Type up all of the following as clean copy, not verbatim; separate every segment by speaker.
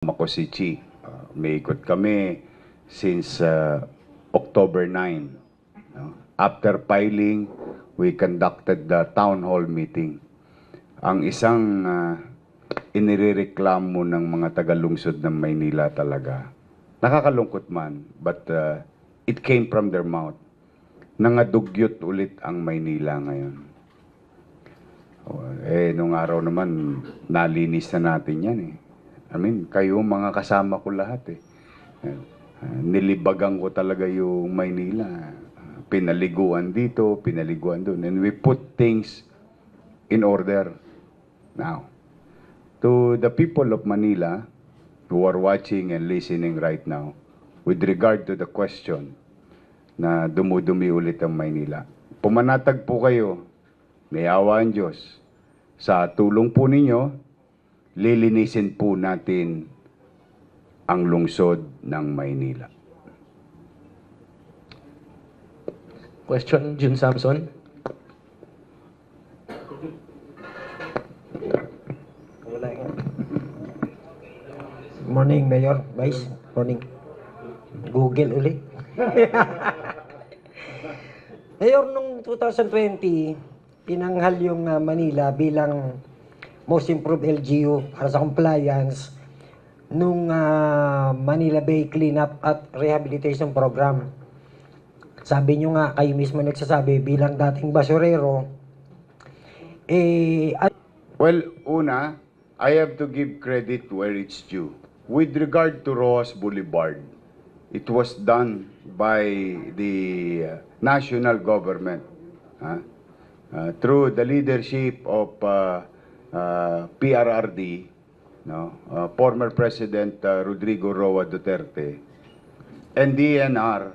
Speaker 1: Ako si Chi. May ikot kami since October 9. No? After filing, we conducted the town hall meeting. Ang isang inirereklamo ng mga tagalungsod ng Maynila talaga, nakakalungkot man, but it came from their mouth. Nangadugyot ulit ang Maynila ngayon. Nung araw naman, nalinis na natin yan eh. I mean, kayo mga kasama ko lahat eh. Nilibagan ko talaga yung Maynila. Pinaliguan dito, pinaliguan doon. And we put things in order. Now, to the people of Manila who are watching and listening right now, with regard to the question na dumudumi ulit ang Maynila, pumanatag po kayo, may awa ang Diyos. Sa tulong po ninyo, lilinisin po natin ang lungsod ng Maynila.
Speaker 2: Question, Jun Samson.
Speaker 3: Good morning, Mayor, Vice. Morning. Google ulit. Mayor, nung 2020, pinanghal yung Manila bilang most improved LGU para sa compliance nung Manila Bay Cleanup at Rehabilitation Program. Sabi nyo nga, kayo mismo nagsasabi bilang dating basurero,
Speaker 1: Well, una, I have to give credit where it's due. With regard to Rojas Boulevard, it was done by the national government through the leadership of PRRD, no, former President Rodrigo Roa Duterte, and DNR,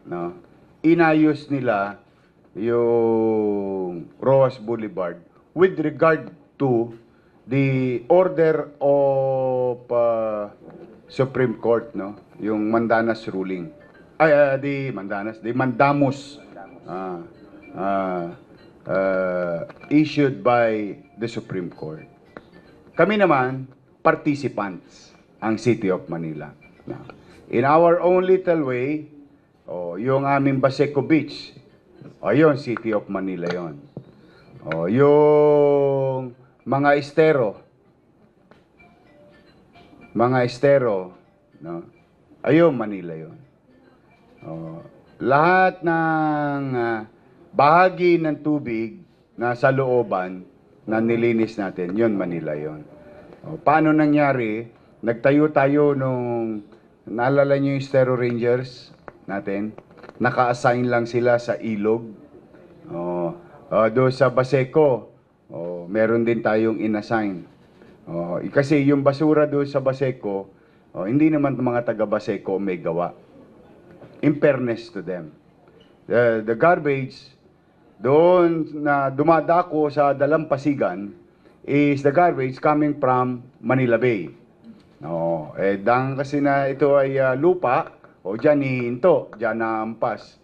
Speaker 1: no, inayos nila yung Rojas Boulevard with regard to the order of Supreme Court, no, yung Mandanas ruling. The Mandamus issued by the Supreme Court. Kami naman, participants, ang City of Manila. In our own little way, yung aming Baseco Beach, yun, City of Manila yun. Yung mga estero, no? Ayun, Manila yun. Lahat ng bahagi ng tubig na sa looban na nilinis natin, yun, Manila yun. Paano nangyari? Nagtayo tayo nung, naalala nyo yung Estero Rangers natin? Naka-assign lang sila sa ilog. Doon sa Baseco, meron din tayong inassign. Kasi yung basura doon sa Baseco, hindi naman mga taga Baseco may gawa. In fairness to them. The garbage doon na dumadako sa Dalampasigan is the garbage coming from Manila Bay. Dahil kasi na ito ay lupa, dyan hihinto, dyan naampas.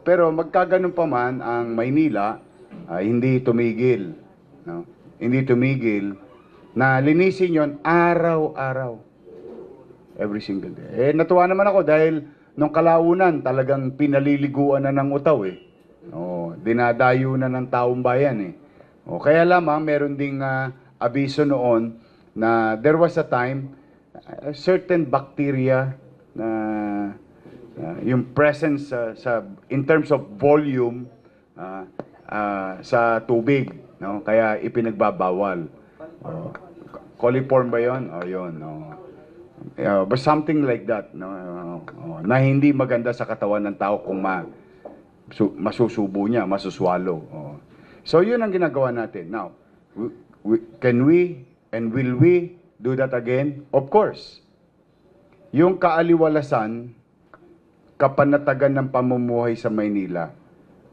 Speaker 1: Pero magkaganon pa man ang Maynila, hindi tumigil. No? Hindi tumigil na linisin yon araw-araw. Every single day. Natuwa naman ako dahil nung kalaunan talagang pinaliliguan na ng utaw eh. Dinadayo na ng taong bayan eh. Kaya lamang meron ding abiso noon na there was a time a certain bacteria na yung presence in terms of volume sa tubig, no? Kaya ipinagbabawal. Coliform ba 'yon? Yun. But something like that, no? Na hindi maganda sa katawan ng tao kung masusubo niya, masuswallow. So yun ang ginagawa natin. Now, can we and will we do that again? Of course. Yung kaaliwalasan, kapanatagan ng pamumuhay sa Maynila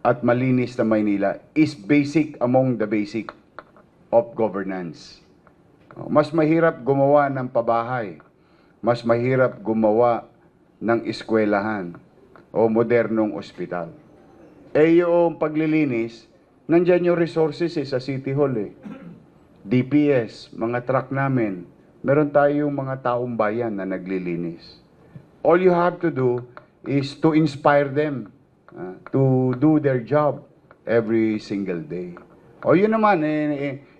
Speaker 1: at malinis na Maynila is basic among the basic of governance. Mas mahirap gumawa ng pabahay. Mas mahirap gumawa ng eskwelahan o modernong ospital. Yung paglilinis, nandyan yung resources sa City Hall eh. DPS, mga truck namin, meron tayong mga taong bayan na naglilinis. All you have to do is to inspire them to do their job every single day. O yun naman,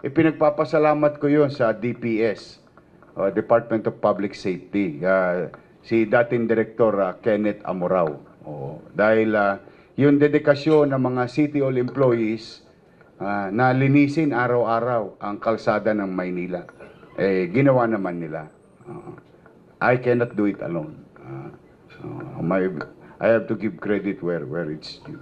Speaker 1: pinagpapasalamat ko yun sa DPS, Department of Public Safety, si dating Director Kenneth Amorao. Dahil yung dedikasyon ng mga City Hall employees na linisin araw-araw ang kalsada ng Maynila, ginawa naman nila. I cannot do it alone. I have to give credit where it's due.